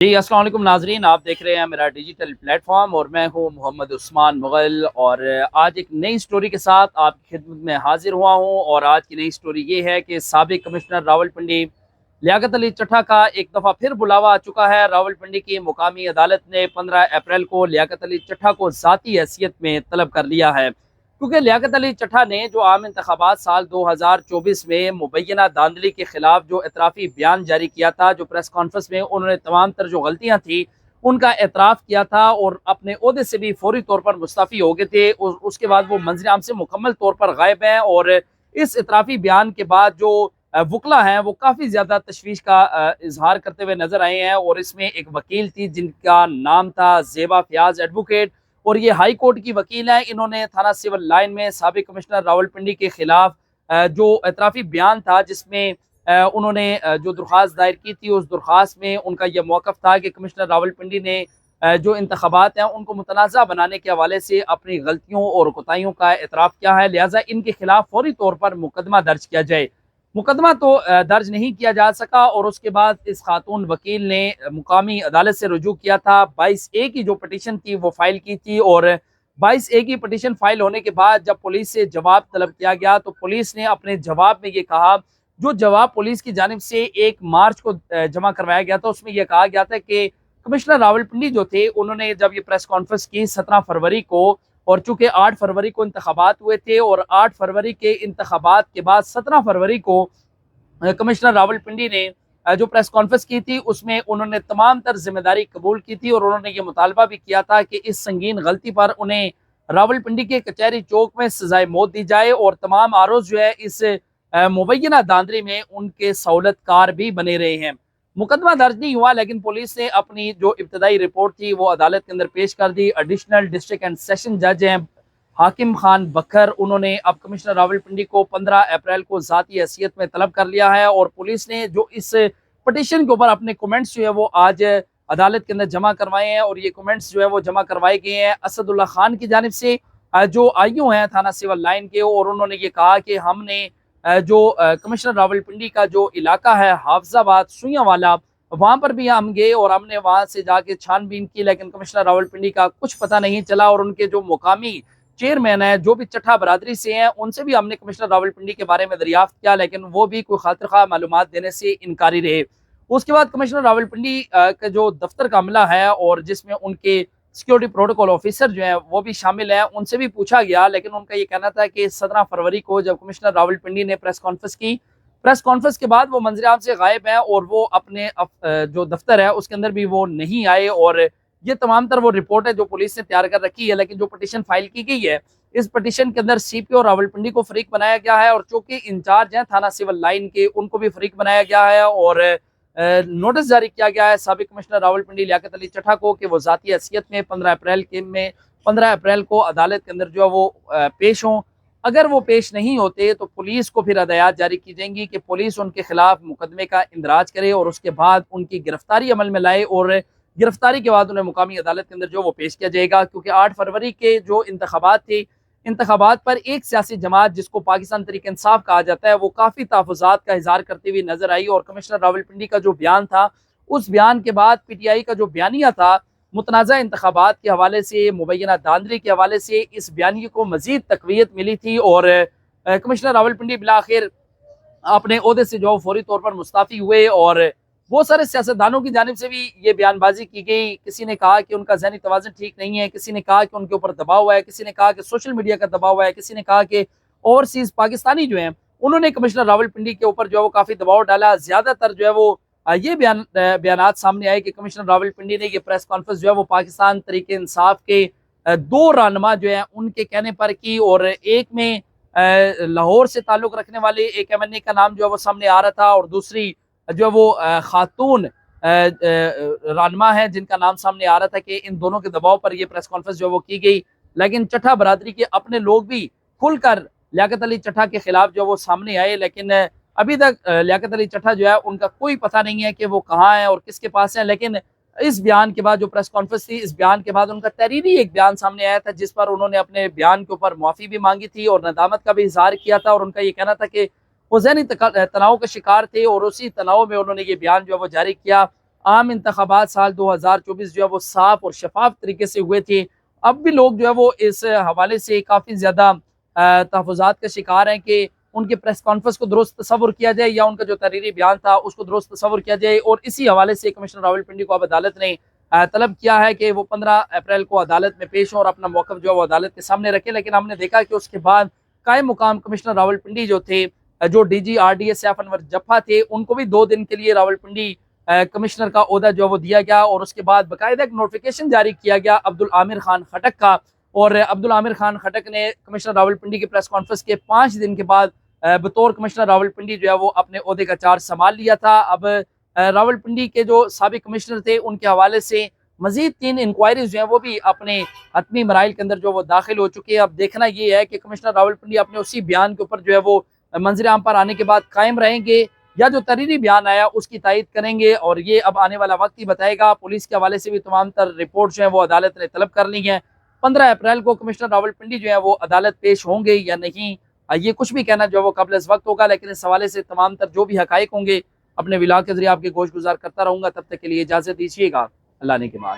جی السلام علیکم ناظرین، آپ دیکھ رہے ہیں میرا ڈیجیٹل پلیٹ فارم اور میں ہوں محمد عثمان مغل، اور آج ایک نئی سٹوری کے ساتھ آپ کی خدمت میں حاضر ہوا ہوں۔ اور آج کی نئی سٹوری یہ ہے کہ سابق کمشنر راولپنڈی لیاقت علی چٹھا کا ایک دفعہ پھر بلاوا آ چکا ہے۔ راولپنڈی کی مقامی عدالت نے 15 اپریل کو لیاقت علی چٹھا کو ذاتی حیثیت میں طلب کر لیا ہے، کیونکہ لیاقت علی چٹھا نے جو عام انتخابات سال 2024 میں مبینہ دھاندلی کے خلاف جو اعترافی بیان جاری کیا تھا، جو پریس کانفرنس میں انہوں نے تمام تر جو غلطیاں تھیں ان کا اعتراف کیا تھا اور اپنے عہدے سے بھی فوری طور پر مستعفی ہو گئے تھے، اور اس کے بعد وہ منظر عام سے مکمل طور پر غائب ہیں۔ اور اس اعترافی بیان کے بعد جو وکلا ہیں وہ کافی زیادہ تشویش کا اظہار کرتے ہوئے نظر آئے ہیں، اور اس میں ایک وکیل تھی جن کا نام تھا زیبا فیاض ایڈوکیٹ، اور یہ ہائی کورٹ کی وکیل ہیں۔ انہوں نے تھانہ سول لائن میں سابق کمشنر راولپنڈی کے خلاف جو اعترافی بیان تھا، جس میں انہوں نے جو درخواست دائر کی تھی، اس درخواست میں ان کا یہ موقف تھا کہ کمشنر راولپنڈی نے جو انتخابات ہیں ان کو متنازع بنانے کے حوالے سے اپنی غلطیوں اور کوتاہیوں کا اعتراف کیا ہے، لہٰذا ان کے خلاف فوری طور پر مقدمہ درج کیا جائے۔ مقدمہ تو درج نہیں کیا جا سکا، اور اس کے بعد اس خاتون وکیل نے مقامی عدالت سے رجوع کیا تھا۔ 22A کی جو پٹیشن تھی وہ فائل کی تھی، اور 22A کی پٹیشن فائل ہونے کے بعد جب پولیس سے جواب طلب کیا گیا تو پولیس نے اپنے جواب میں یہ کہا، جو جواب پولیس کی جانب سے 1 مارچ کو جمع کروایا گیا تھا، اس میں یہ کہا گیا تھا کہ کمشنر راولپنڈی جو تھے انہوں نے جب یہ پریس کانفرنس کی 17 فروری کو، اور چونکہ 8 فروری کو انتخابات ہوئے تھے، اور 8 فروری کے انتخابات کے بعد 17 فروری کو کمشنر راولپنڈی نے جو پریس کانفرنس کی تھی اس میں انہوں نے تمام تر ذمہ داری قبول کی تھی، اور انہوں نے یہ مطالبہ بھی کیا تھا کہ اس سنگین غلطی پر انہیں راولپنڈی کے کچہری چوک میں سزائے موت دی جائے، اور تمام آروز جو ہے اس مبینہ دھاندلی میں ان کے سہولت کار بھی بنے رہے ہیں۔ مقدمہ درج نہیں ہوا، لیکن پولیس نے اپنی جو ابتدائی رپورٹ تھی وہ عدالت کے اندر پیش کر دی۔ ایڈیشنل ڈسٹرکٹ اینڈ سیشن جج ہیں حاکم خان بکھر، انہوں نے اب کمشنر راولپنڈی کو 15 اپریل کو ذاتی حیثیت میں طلب کر لیا ہے، اور پولیس نے جو اس پٹیشن کے اوپر اپنے کومنٹس جو ہے وہ آج عدالت کے اندر جمع کروائے ہیں، اور یہ کومنٹس جو ہے وہ جمع کروائے گئے ہیں اسد اللہ خان کی جانب سے، جو آئیو ہیں تھانہ سول لائن کے، اور انہوں نے یہ کہا کہ ہم نے جو کمشنر راولپنڈی کا جو علاقہ ہے حافظ آباد سوئیاں والا، وہاں پر بھی ہم گئے اور ہم نے وہاں سے جا کے چھان بین کی، لیکن کمشنر راولپنڈی کا کچھ پتہ نہیں چلا، اور ان کے جو مقامی چیئرمین ہیں جو بھی چٹھا برادری سے ہیں ان سے بھی ہم نے کمشنر راولپنڈی کے بارے میں دریافت کیا، لیکن وہ بھی کوئی خاطر خواہ معلومات دینے سے انکاری رہے۔ اس کے بعد کمشنر راولپنڈی کا جو دفتر کا عملہ ہے، اور جس میں ان کے سیکیورٹی پروٹوکول آفیسر جو ہیں وہ بھی شامل ہیں، ان سے بھی پوچھا گیا، لیکن ان کا یہ کہنا تھا کہ 17 فروری کو جب کمشنر راولپنڈی نے پریس کانفرنس کی، پریس کانفرنس کے بعد وہ منظر عام سے غائب ہیں، اور وہ اپنے جو دفتر ہے اس کے اندر بھی وہ نہیں آئے، اور یہ تمام تر وہ رپورٹ ہے جو پولیس نے تیار کر رکھی ہے۔ لیکن جو پٹیشن فائل کی گئی ہے اس پٹیشن کے اندر CPO راولپنڈی کو فریق بنایا گیا ہے، اور چونکہ انچارج ہیں تھانہ سول لائن کے ان کو بھی فریق بنایا گیا ہے، اور نوٹس جاری کیا گیا ہے سابق کمشنر راولپنڈی لیاقت علی چٹھا کو کہ وہ ذاتی حیثیت میں 15 اپریل کو عدالت کے اندر جو ہے وہ پیش ہوں۔ اگر وہ پیش نہیں ہوتے تو پولیس کو پھر ہدایات جاری کی جائیں گی کہ پولیس ان کے خلاف مقدمے کا اندراج کرے، اور اس کے بعد ان کی گرفتاری عمل میں لائے، اور گرفتاری کے بعد انہیں مقامی عدالت کے اندر جو وہ پیش کیا جائے گا، کیونکہ 8 فروری کے جو انتخابات تھے، انتخابات پر ایک سیاسی جماعت جس کو پاکستان تحریک انصاف کہا جاتا ہے وہ کافی تحفظات کا اظہار کرتے ہوئے نظر آئی، اور کمشنر راولپنڈی کا جو بیان تھا اس بیان کے بعد PTI کا جو بیانیہ تھا متنازع انتخابات کے حوالے سے، مبینہ دھاندلی کے حوالے سے، اس بیانیے کو مزید تقویت ملی تھی، اور کمشنر راولپنڈی بالآخر اپنے عہدے سے جو فوری طور پر مستعفی ہوئے، اور بہت سارے سیاستدانوں کی جانب سے بھی یہ بیان بازی کی گئی۔ کسی نے کہا کہ ان کا ذہنی توازن ٹھیک نہیں ہے، کسی نے کہا کہ ان کے اوپر دباؤ ہے، کسی نے کہا کہ سوشل میڈیا کا دباؤ ہے، کسی نے کہا کہ اوورسیز پاکستانی جو ہیں انہوں نے کمشنر راولپنڈی کے اوپر جو ہے وہ کافی دباؤ ڈالا۔ زیادہ تر جو ہے وہ یہ بیانات سامنے آئے کہ کمشنر راولپنڈی نے یہ پریس کانفرنس جو ہے وہ پاکستان تحریک انصاف کے 2 رہنما جو ہیں ان کے کہنے پر کی، اور ایک میں لاہور سے تعلق رکھنے والے ایک MNA کا نام جو ہے وہ سامنے آ رہا تھا، اور دوسری جو ہے وہ خاتون رہنما ہیں جن کا نام سامنے آ رہا تھا، کہ ان دونوں کے دباؤ پر یہ پریس کانفرنس جو ہے وہ کی گئی۔ لیکن چٹھا برادری کے اپنے لوگ بھی کھل کر لیاقت علی چٹھا کے خلاف جو ہے وہ سامنے آئے، لیکن ابھی تک لیاقت علی چٹھا جو ہے ان کا کوئی پتہ نہیں ہے کہ وہ کہاں ہیں اور کس کے پاس ہیں۔ لیکن اس بیان کے بعد جو پریس کانفرنس تھی، اس بیان کے بعد ان کا تحریری ایک بیان سامنے آیا تھا جس پر انہوں نے اپنے بیان کے اوپر معافی بھی مانگی تھی اور ندامت کا بھی اظہار کیا تھا، اور ان کا یہ کہنا تھا کہ وہ ذہنی تناؤ کا شکار تھے، اور اسی تناؤ میں انہوں نے یہ بیان جو ہے وہ جاری کیا۔ عام انتخابات سال 2024 جو ہے وہ صاف اور شفاف طریقے سے ہوئے تھے، اب بھی لوگ جو ہے وہ اس حوالے سے کافی زیادہ تحفظات کا شکار ہیں کہ ان کے پریس کانفرنس کو درست تصور کیا جائے یا ان کا جو تحریری بیان تھا اس کو درست تصور کیا جائے، اور اسی حوالے سے کمشنر راولپنڈی کو اب عدالت نے طلب کیا ہے کہ وہ 15 اپریل کو عدالت میں پیش ہوں اور اپنا موقف جو ہے وہ عدالت کے سامنے رکھے۔ لیکن ہم نے دیکھا کہ اس کے بعد قائم مقام کمشنر راولپنڈی جو تھے، جو D G R D A Saif Anwar جفا تھے، ان کو بھی 2 دن کے لیے راولپنڈی کمشنر کا عہدہ جو ہے وہ دیا گیا، اور اس کے بعد باقاعدہ ایک نوٹیفیکیشن جاری کیا گیا عبدالعامر خان خٹک کا، اور عبدالعامر خان خٹک نے کمشنر راولپنڈی کی پریس کانفرنس کے 5 دن کے بعد بطور کمشنر راولپنڈی جو ہے وہ اپنے عہدے کا چارج سنبھال لیا تھا۔ اب راولپنڈی کے جو سابق کمشنر تھے ان کے حوالے سے مزید 3 انکوائریز جو ہیں وہ بھی اپنے حتمی مراحل کے اندر جو وہ داخل ہو چکے ہیں۔ اب دیکھنا یہ ہے کہ کمشنر راولپنڈی اپنے اسی بیان کے اوپر جو ہے وہ منظر عام پر آنے کے بعد قائم رہیں گے یا جو تحریری بیان آیا اس کی تائید کریں گے، اور یہ اب آنے والا وقت ہی بتائے گا۔ پولیس کے حوالے سے بھی تمام تر رپورٹ جو ہیں وہ عدالت نے طلب کر لی ہیں۔ 15 اپریل کو کمشنر راولپنڈی جو ہے وہ عدالت پیش ہوں گے یا نہیں، یہ کچھ بھی کہنا جو ہے وہ قبل از وقت ہوگا، لیکن اس حوالے سے تمام تر جو بھی حقائق ہوں گے اپنے ولاگ کے ذریعے آپ کے گوش گزار کرتا رہوں گا۔ تب تک کے لیے اجازت دیجیے گا، اللہ نے کے بعد۔